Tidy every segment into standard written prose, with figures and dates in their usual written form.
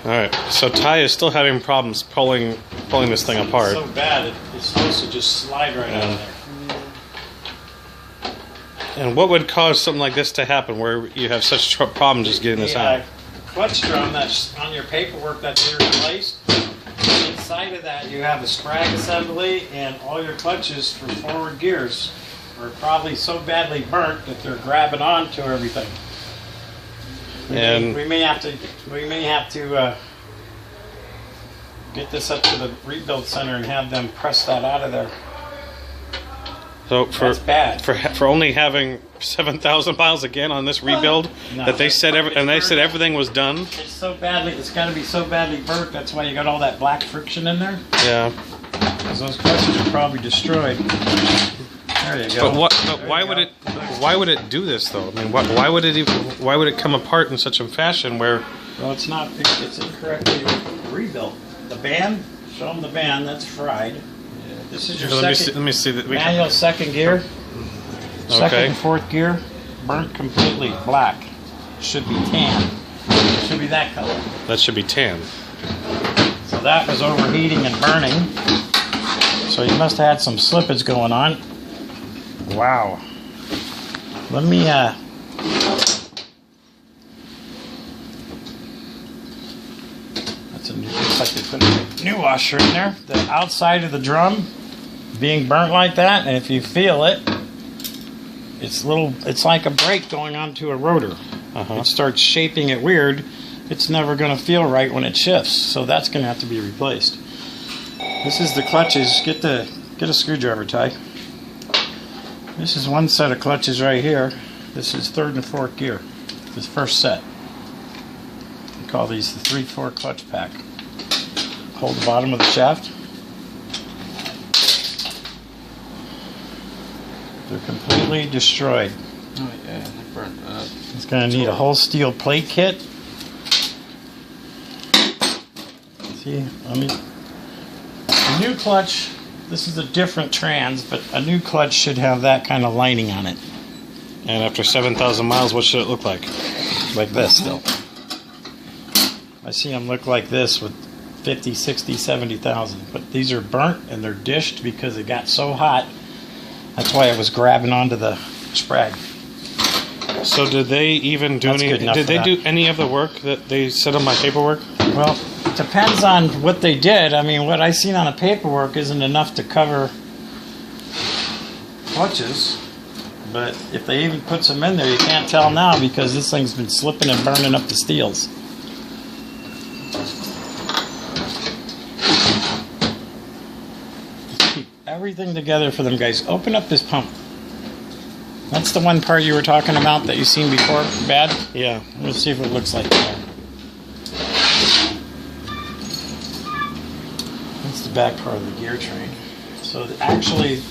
Alright, so Ty is still having problems pulling this thing apart. It's so bad, it's supposed to just slide right out of there. And what would cause something like this to happen, where you have such problems just getting this out? Clutch drum that's on your paperwork that's here replaced. Inside of that, you have a sprag assembly, and all your clutches for forward gears are probably so badly burnt that they're grabbing onto everything. We may have to get this up to the rebuild center and have them press that out of there. So that's bad. For only having 7,000 miles again on this rebuild, that they said everything was done. It's so badly. It's got to be so badly burnt. That's why you got all that black friction in there. Yeah. Because those clutches are probably destroyed. There you go. But why would it do this though? I mean, why would it come apart in such a fashion where? Well, it's not. It's incorrectly rebuilt. The band. Show them the band. That's fried. This is your let me see that manual second gear. Second and fourth gear, burnt completely black. Should be tan. Should be that color. That should be tan. So that was overheating and burning. So you must have had some slippage going on. Wow. Let me that's a new. Looks like they put a new washer in there. The outside of the drum being burnt like that, and if you feel it, it's like a brake going onto a rotor. It starts shaping it weird. It's never going to feel right when it shifts, so that's going to have to be replaced. This is the clutches. Get a screwdriver, Ty. This is one set of clutches right here. This is third and fourth gear. This first set. We call these the 3/4 clutch pack. Hold the bottom of the shaft. They're completely destroyed. Oh yeah, they burnt up. It's going to need a whole steel plate kit. See, a new clutch. This is a different trans, but a new clutch should have that kind of lining on it. And after 7,000 miles, what should it look like? Like this, still. I see them look like this with 50, 60, 70,000. But these are burnt and they're dished because it got so hot. That's why it was grabbing onto the sprag. So did they even do any? Did they do any of the work that they said on my paperwork? Well, it depends on what they did. I mean, what I seen on the paperwork isn't enough to cover clutches. But if they even put some in there, you can't tell now because this thing's been slipping and burning up the steels. Keep everything together for them guys. Open up this pump. That's the one part you were talking about that you seen before, bad? Yeah. Let's see if it looks like that. That's the back part of the gear train. So actually,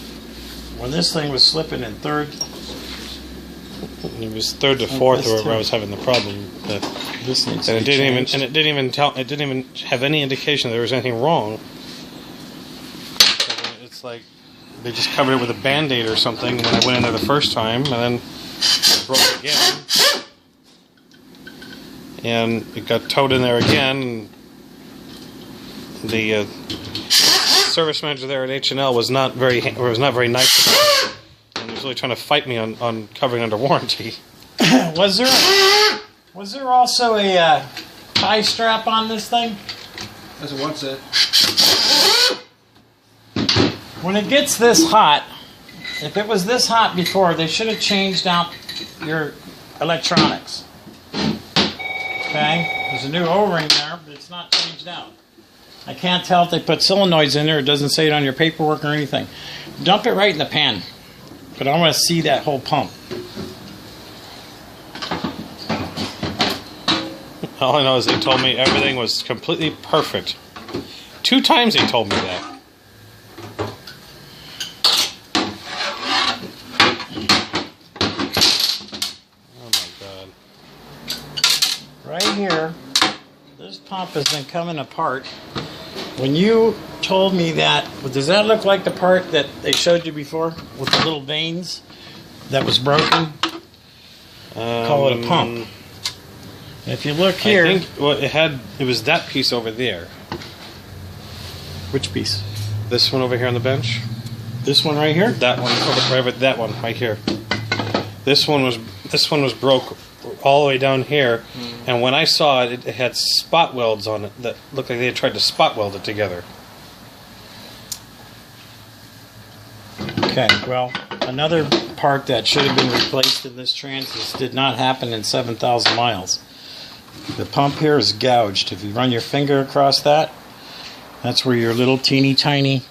when this thing was slipping in third, it was third to fourth where I was having the problem. This needs and to be changed. it didn't even have any indication there was anything wrong. It's like they just covered it with a Band-Aid or something when I went in there the first time, and then it broke again, and it got towed in there again. And the service manager there at H&L was not very nice about it, and he was really trying to fight me on covering under warranty. Was there also a tie strap on this thing? That's one set. When it gets this hot, if it was this hot before, they should have changed out your electronics. Okay? There's a new O-ring there, but it's not changed out. I can't tell if they put solenoids in there. It doesn't say it on your paperwork or anything. Dump it right in the pan. But I want to see that whole pump. All I know is they told me everything was completely perfect. 2 times they told me that. Oh my God. Right here, this pump has been coming apart. When you told me that, does that look like the part that they showed you before with the little veins that was broken? Call it a pump. If you look here, I think it was that piece over there. which piece? This one over here on the bench. This one right here? That one over that one right here. This one was broke all the way down here, and when I saw it, it had spot welds on it that looked like they had tried to spot weld it together. Okay, well, another part that should have been replaced in this Transys did not happen in 7,000 miles. The pump here is gouged. If you run your finger across that, that's where your little teeny tiny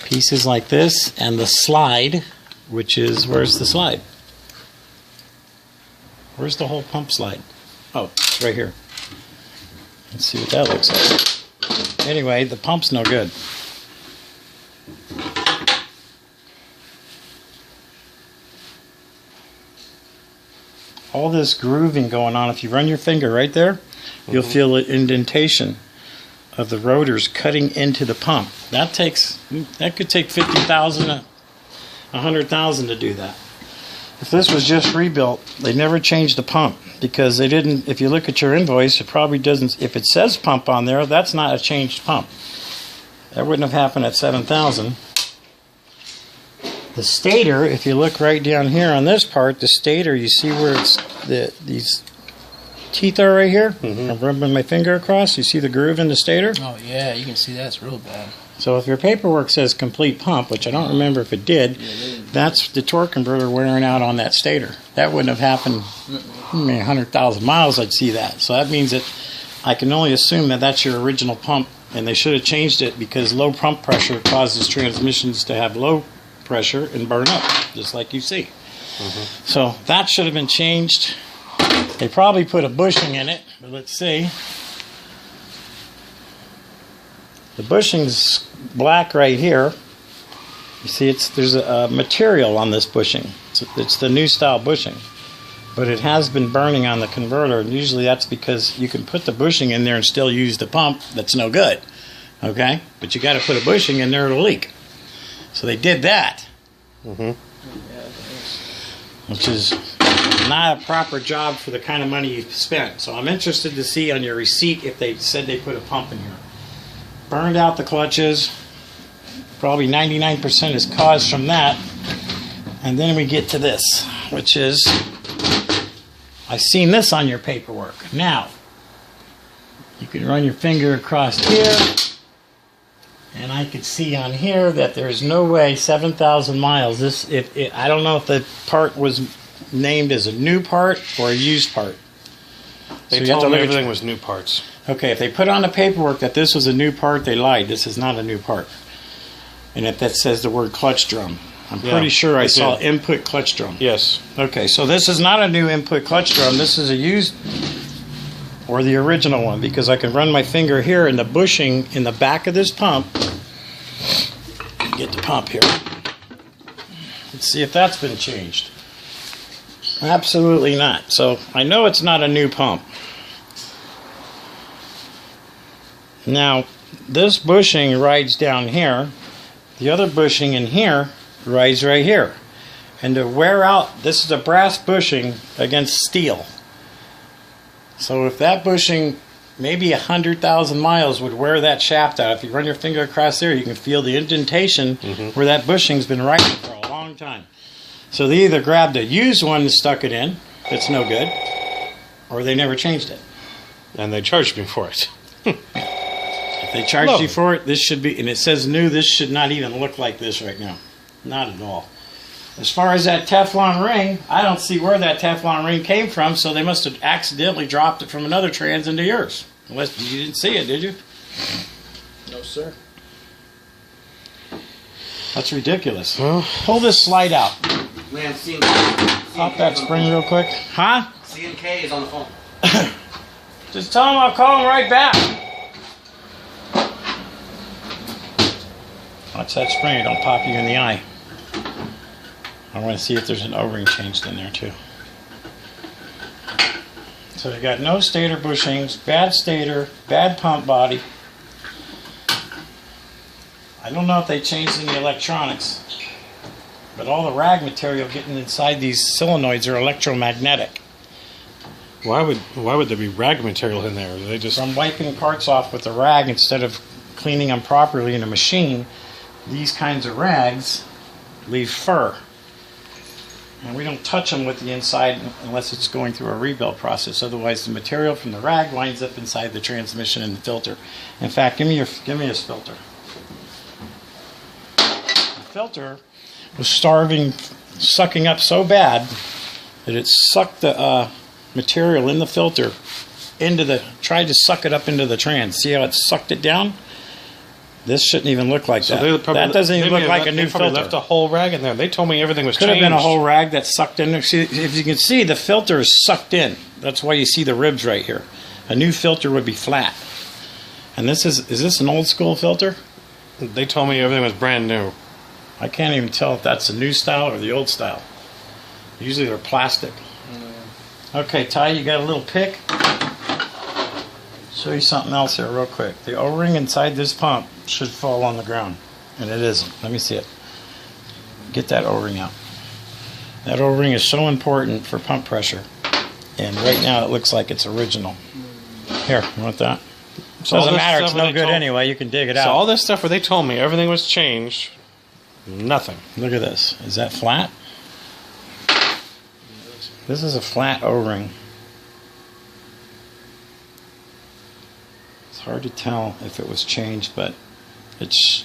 pieces like this and the slide, which is, where's the slide? Where's the whole pump slide? Oh, it's right here. Let's see what that looks like. Anyway, the pump's no good. All this grooving going on, if you run your finger right there, you'll feel an indentation of the rotors cutting into the pump. That could take 50,000 to 100,000 to do that. If this was just rebuilt, they never changed the pump because they didn't. If you look at your invoice, it probably doesn't. If it says pump on there, that's not a changed pump. That wouldn't have happened at 7,000. The stator, if you look right down here on this part, the stator, you see where it's these teeth are right here? I'm rubbing my finger across. You see the groove in the stator? Oh yeah, you can see that's real bad. So if your paperwork says complete pump, which I don't remember if it did, that's the torque converter wearing out on that stator. That wouldn't have happened 100,000 miles, I'd see that. So that means that I can only assume that that's your original pump, and they should have changed it because low pump pressure causes transmissions to have low pressure and burn up, just like you see. So that should have been changed. They probably put a bushing in it, but let's see. The bushing's black right here. You see, there's a material on this bushing. It's the new style bushing, but it has been burning on the converter, and usually that's because you can put the bushing in there and still use the pump. That's no good, okay? But you got to put a bushing in there, it'll leak. So they did that, which is not a proper job for the kind of money you've spent. So I'm interested to see on your receipt if they said they put a pump in here. Burned out the clutches. Probably 99% is caused from that. And then we get to this, which is, I've seen this on your paperwork. Now, you can run your finger across here, and I could see on here that there's no way 7,000 miles. I don't know if the part was named as a new part or a used part. They told me everything was new parts. Okay, if they put on the paperwork that this was a new part, they lied. This is not a new part. And if that says the word clutch drum, I'm pretty sure I saw input clutch drum. Yes. Okay, so this is not a new input clutch drum. This is a used or the original one, because I can run my finger here in the bushing in the back of this pump. Get the pump here. Let's see if that's been changed. Absolutely not. So I know it's not a new pump. Now, this bushing rides down here. The other bushing in here rides right here. And to wear out, this is a brass bushing against steel. So if that bushing, maybe 100,000 miles would wear that shaft out. If you run your finger across there, you can feel the indentation where that bushing's been riding for a long time. So they either grabbed a used one and stuck it in, it's no good, or they never changed it. And they charged me for it. If they charged you for it, this should be, and it says new, this should not even look like this right now. Not at all. As far as that Teflon ring, I don't see where that Teflon ring came from, so they must have accidentally dropped it from another trans into yours. Unless you didn't see it, did you? No, sir. That's ridiculous. Well, pull this slide out. Man, Pop that spring real quick. Huh? C&K is on the phone. Just tell him I'll call him right back. Watch that spring, don't pop you in the eye. I want to see if there's an O-ring changed in there too. So you got no stator bushings, bad stator, bad pump body. I don't know if they changed any electronics, but all the rag material getting inside these solenoids are electromagnetic. Why would there be rag material in there? They just From wiping parts off with a rag instead of cleaning them properly in a machine, these kinds of rags leave fur. And we don't touch them with the inside unless it's going through a rebuild process. Otherwise, the material from the rag winds up inside the transmission and the filter. In fact, give me this filter. The filter was sucking up so bad that it sucked the material in the filter tried to suck it up into the trans. See how it sucked it down? This shouldn't even look like that. That doesn't even look like a new filter. They left a whole rag in there. They told me everything was Could changed. have been a whole rag that sucked in there. See, if you can see, the filter is sucked in. That's why you see the ribs right here. A new filter would be flat. And this is this an old school filter? They told me everything was brand new. I can't even tell if that's the new style or the old style. Usually they're plastic. Okay, Ty, you got a little pick? Show you something else here real quick. The O-ring inside this pump should fall on the ground, and it isn't. Let me see it. Get that O-ring out. That O-ring is so important for pump pressure, and right now it looks like it's original. Here, you want that? Doesn't matter, it's no good anyway. You can dig it out. So all this stuff where they told me everything was changed, nothing. Look at this. Is that flat? This is a flat O-ring. It's hard to tell if it was changed, but it's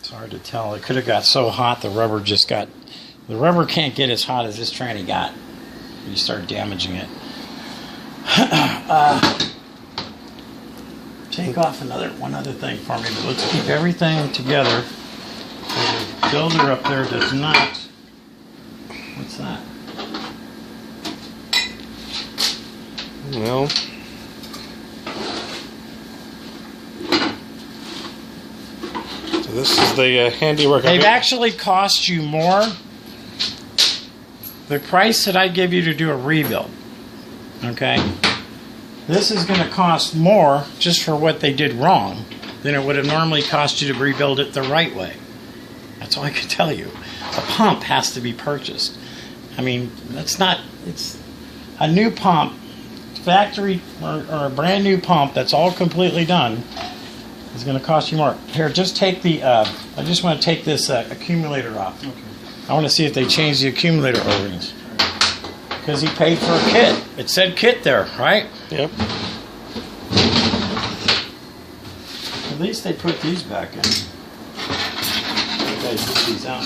hard to tell. It could have got so hot the rubber can't get as hot as this tranny got. You start damaging it. Take off one other thing for me, but let's keep everything together. The builder up there does not. What's that? Well, so this is the handiwork. They've actually cost you more. The price that I give you to do a rebuild, okay? This is going to cost more just for what they did wrong than it would have normally cost you to rebuild it the right way. That's all I can tell you. A pump has to be purchased. I mean, it's a new pump, factory or a brand new pump that's all completely done is going to cost you more. Here, just take I just want to take this accumulator off. Okay. I want to see if they changed the accumulator O-rings. Because he paid for a kit. It said kit there, right? Yep. At least they put these back in. Okay, put these out.